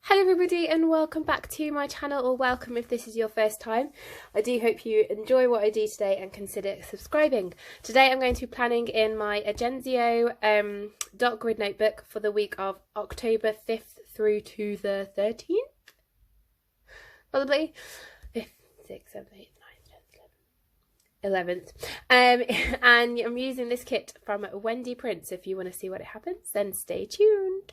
Hello everybody and welcome back to my channel, or welcome if this is your first time. I do hope you enjoy what I do today and consider subscribing. Today I'm going to be planning in my Agenzio dot grid notebook for the week of October 5th through to the 13th, probably 5th, 6th, 7th, 8th, 9th, 10th, 11th. And I'm using this kit from Wendy Prints. If you want to see what it happens, then stay tuned.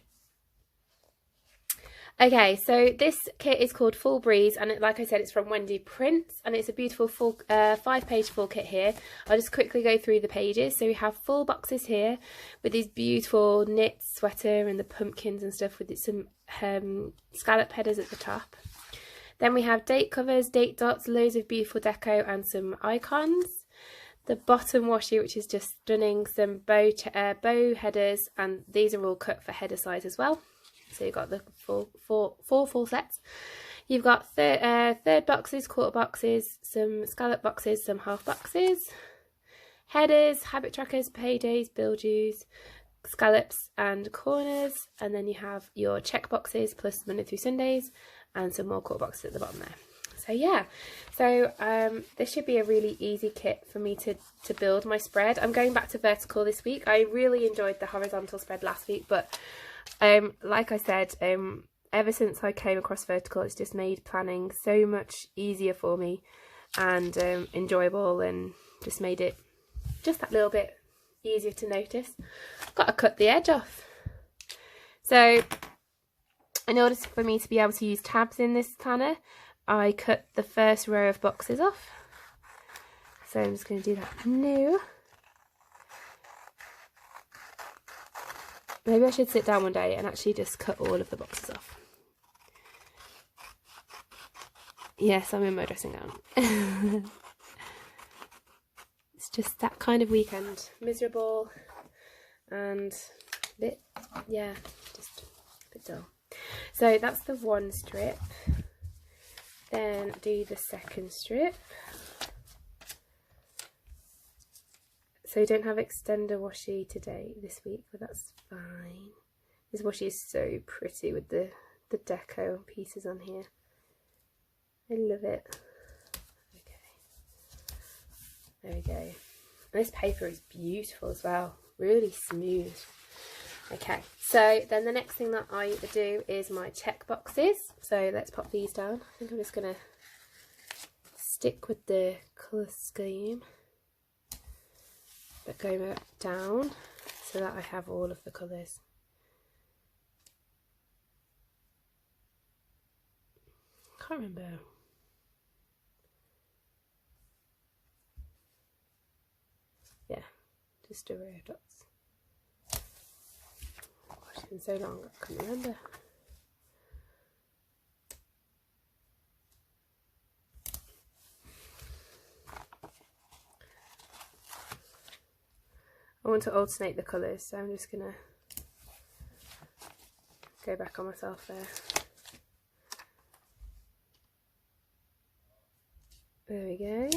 Okay, so this kit is called Full Breeze, and like I said, it's from Wendy Prints, and it's a beautiful full 5-page full kit here. I'll just quickly go through the pages. So we have full boxes here with these beautiful knit sweater and the pumpkins and stuff with some scallop headers at the top. Then we have date covers, date dots, loads of beautiful deco and some icons. The bottom washi, which is just stunning, some bow headers, and these are all cut for header size as well. So you've got the four full sets. You've got third boxes, quarter boxes, some scallop boxes, some half boxes, headers, habit trackers, paydays, bill dues, scallops and corners, and then you have your check boxes plus Monday through Sundays and some more quarter boxes at the bottom there. So yeah, so this should be a really easy kit for me to build my spread. I'm going back to vertical this week. I really enjoyed the horizontal spread last week, but like I said, ever since I came across vertical, it's just made planning so much easier for me and enjoyable, and just made it just that little bit easier to notice. Got to cut the edge off. So in order for me to be able to use tabs in this planner, I cut the first row of boxes off. So I'm just going to do that now. Maybe I should sit down one day and actually just cut all of the boxes off. Yes, I'm in my dressing gown. It's just that kind of weekend. Miserable and a bit, yeah, just a bit dull. So that's the one strip. Then do the second strip. So you don't have extender washi today, this week, but that's fine. This washi is so pretty with the deco pieces on here. I love it. Okay, there we go. And this paper is beautiful as well, really smooth. Okay, so then the next thing that I do is my check boxes. So let's pop these down. I think I'm just going to stick with the colour scheme, but go down so that I have all of the colours. Can't remember. Yeah, just a row of dots. Gosh, it's been so long, I can't remember. I want to alternate the colours, so I'm just going to go back on myself there. There we go.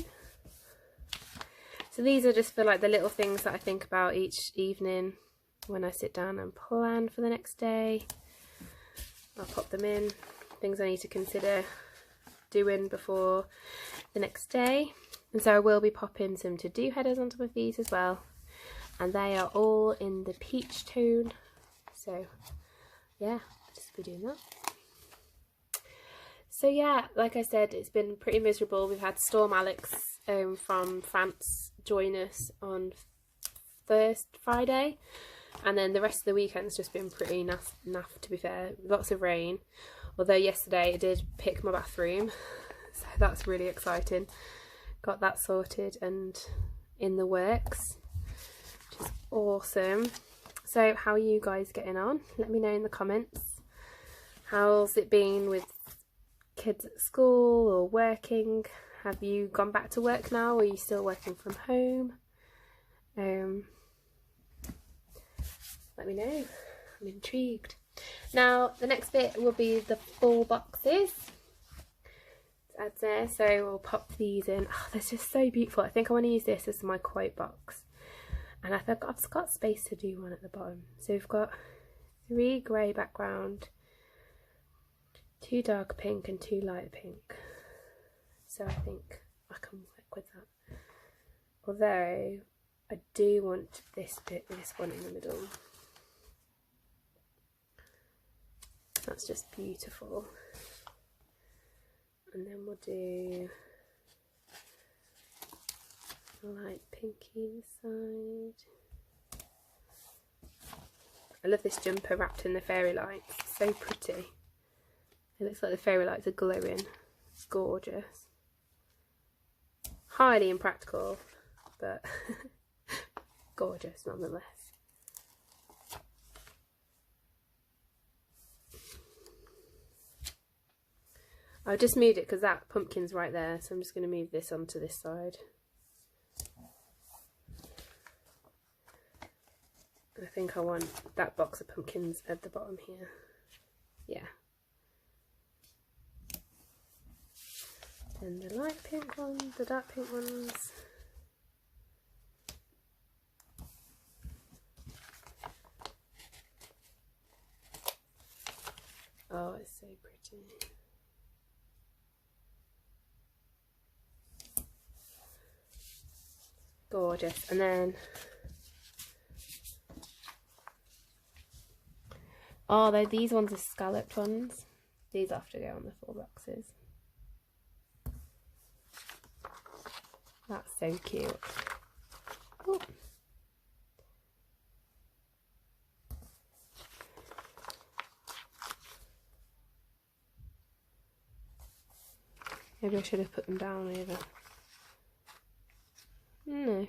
So these are just for like the little things that I think about each evening when I sit down and plan for the next day. I'll pop them in, things I need to consider doing before the next day. And so I will be popping some to-do headers on top of these as well. And they are all in the peach tone, so yeah, I'll just be doing that. So yeah, like I said, it's been pretty miserable. We've had Storm Alex from France join us on Friday, and then the rest of the weekend's just been pretty naff to be fair. Lots of rain, although yesterday it did pick my bathroom, so that's really exciting. Got that sorted and in the works. Which is awesome. So how are you guys getting on? Let me know in the comments. How's it been with kids at school or working? Have you gone back to work now, or are you still working from home? Let me know. I'm intrigued. Now the next bit will be the full boxes. Add there, so we'll pop these in. Oh, they're just so beautiful. I think I want to use this as my quote box. And I've got space to do one at the bottom. So we've got 3 grey background, 2 dark pink and 2 light pink. So I think I can work with that. Although I do want this bit, this one in the middle. That's just beautiful. And then we'll do light pinky side. I love this jumper wrapped in the fairy lights. It's so pretty. It looks like the fairy lights are glowing. It's gorgeous. Highly impractical, but gorgeous nonetheless. I've just moved it because that pumpkin's right there, so I'm just going to move this onto this side. I think I want that box of pumpkins at the bottom here. Yeah. Then the light pink ones, the dark pink ones. Oh, it's so pretty. Gorgeous. And then, oh, these ones are scalloped ones. These have to go on the 4 boxes. That's so cute. Ooh. Maybe I should have put them down over. No.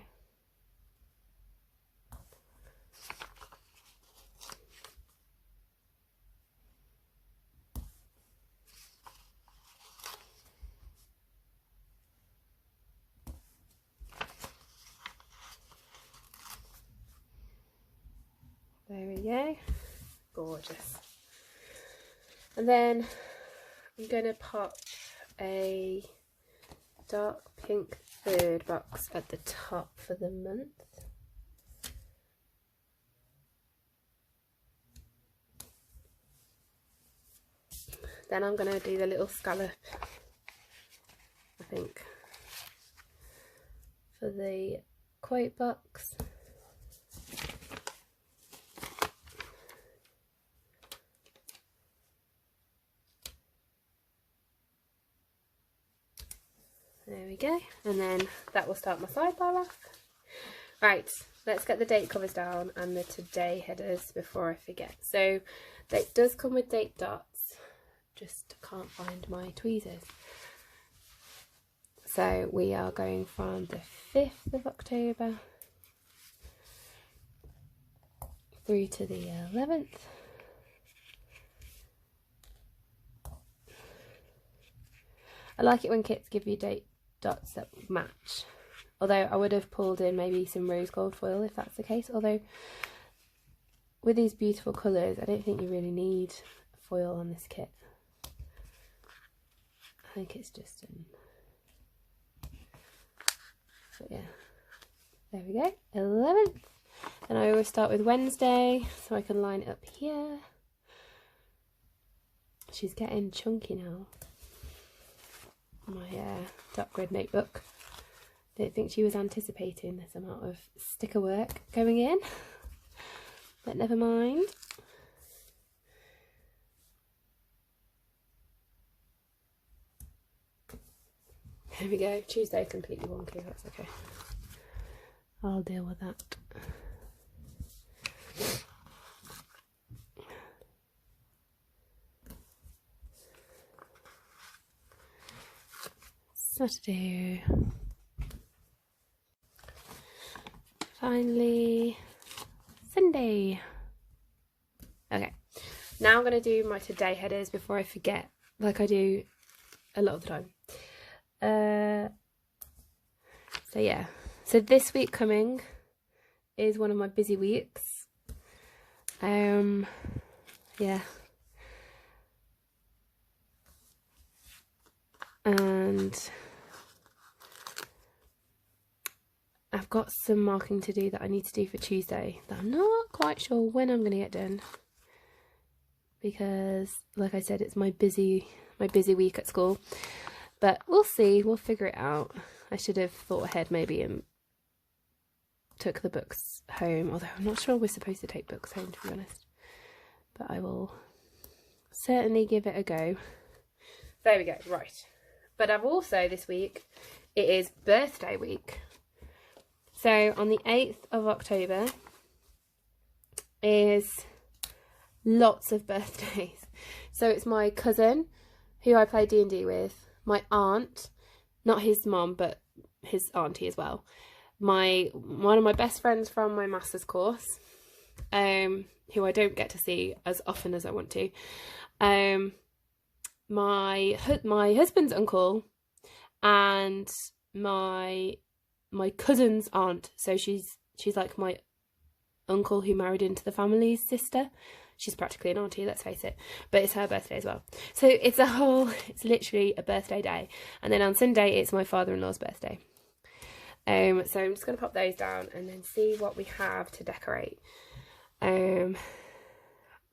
There we go. Gorgeous. And then I'm going to pop a dark pink 3rd box at the top for the month. Then I'm going to do the little scallop, I think, for the quote box. There we go, and then that will start my sidebar off. Right, let's get the date covers down and the today headers before I forget. So it does come with date dots, just can't find my tweezers. So we are going from the 5th of October through to the 11th. I like it when kits give you date dots that match, although I would have pulled in maybe some rose gold foil if that's the case, although with these beautiful colours I don't think you really need foil on this kit. I think it's just but yeah, there we go, 11th. And I always start with Wednesday so I can line it up here. She's getting chunky now, my top grid notebook. Don't think she was anticipating this amount of sticker work going in, but never mind. There we go, Tuesday completely wonky, that's okay. I'll deal with that. Saturday. Finally, Sunday. Okay, now I'm going to do my today headers before I forget, like I do a lot of the time. So yeah, so this week coming is one of my busy weeks. Yeah. And I've got some marking to do that I need to do for Tuesday that I'm not quite sure when I'm going to get done, because, like I said, it's my busy week at school. But we'll see, we'll figure it out. I should have thought ahead maybe and took the books home, although I'm not sure we're supposed to take books home, to be honest. But I will certainly give it a go. There we go, right. But I've also, this week, it is birthday week. So on the 8th of October is lots of birthdays. So it's my cousin, who I play D&D with, my aunt, not his mum, but his auntie as well, one of my best friends from my master's course, who I don't get to see as often as I want to, my husband's uncle, and my cousin's aunt. So she's like my uncle who married into the family's sister. She's practically an auntie, let's face it, but it's her birthday as well. So it's literally a birthday day. And then on Sunday, it's my father-in-law's birthday. So I'm just going to pop those down and then see what we have to decorate. Oh,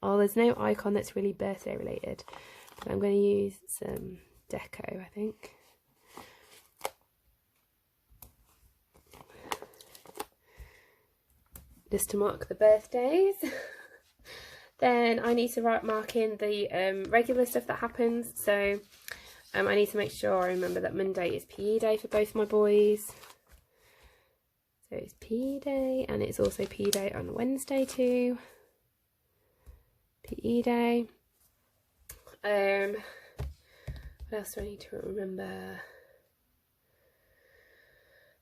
there's no icon that's really birthday related, but I'm going to use some deco, I think. Just to mark the birthdays. Then I need to mark in the regular stuff that happens. So I need to make sure I remember that Monday is PE day for both my boys. So it's PE day, and it's also PE day on Wednesday too. PE day. What else do I need to remember?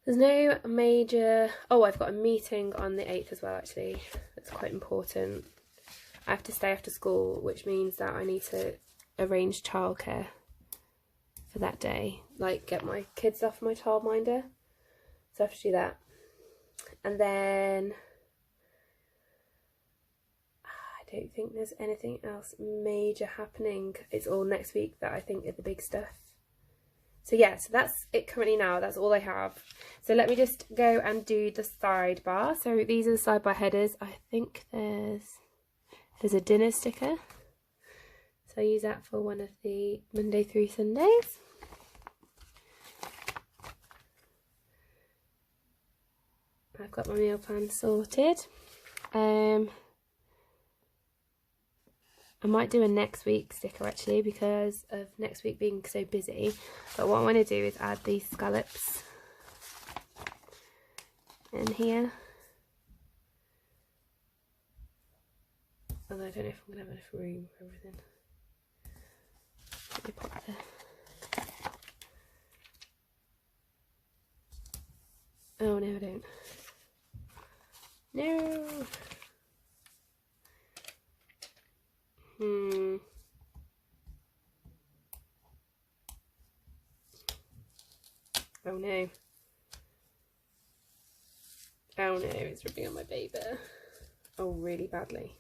There's no major... Oh, I've got a meeting on the 8th as well, actually. That's quite important. I have to stay after school, which means that I need to arrange childcare for that day. Like, get my kids off my childminder. So I have to do that. And then... I don't think there's anything else major happening. It's all next week that I think is the big stuff. So yeah, so that's it currently now. That's all I have. So let me just go and do the sidebar. So these are the sidebar headers. I think there's a dinner sticker. So I use that for one of the Monday through Sundays. I've got my meal plan sorted. I might do a next week sticker actually, because of next week being so busy. But what I want to do is add these scallops in here. Although I don't know if I'm going to have enough room for everything. Let me pop the... Oh no, I don't. No! Oh no. Oh no, it's ripping on my paper. Oh, really badly.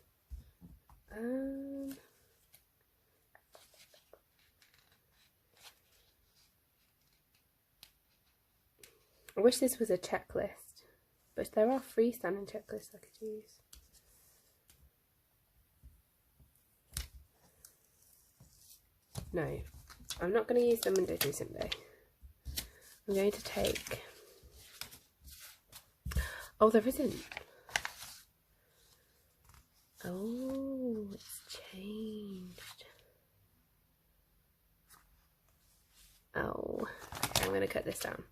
I wish this was a checklist, but there are freestanding checklists I could use. No, I'm not going to use the Monday through Sunday. I'm going to take... Oh, there isn't. Oh, it's changed. Oh, okay, I'm going to cut this down.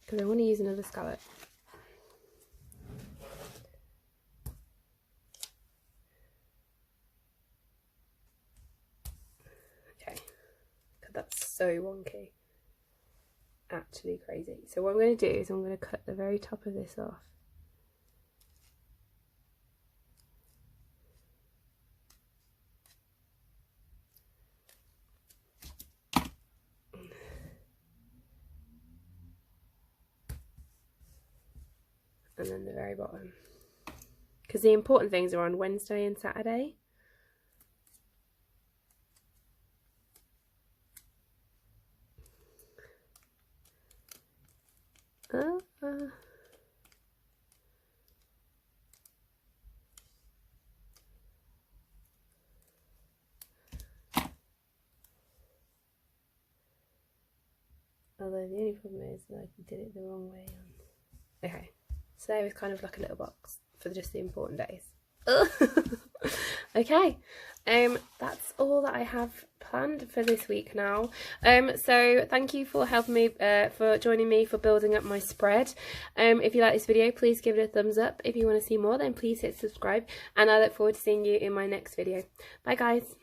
Because I want to use another scallop. Okay, God, that's so wonky. Actually crazy. So what I'm going to do is I'm going to cut the very top of this off. and then the very bottom, because the important things are on Wednesday and Saturday. Although the only problem is that I did it the wrong way. Okay, so there is kind of like a little box for just the important days. Okay, that's all that I have planned for this week now. So thank you for helping me, for joining me for building up my spread. If you like this video, please give it a thumbs up. If you want to see more, then please hit subscribe, and I look forward to seeing you in my next video. Bye guys.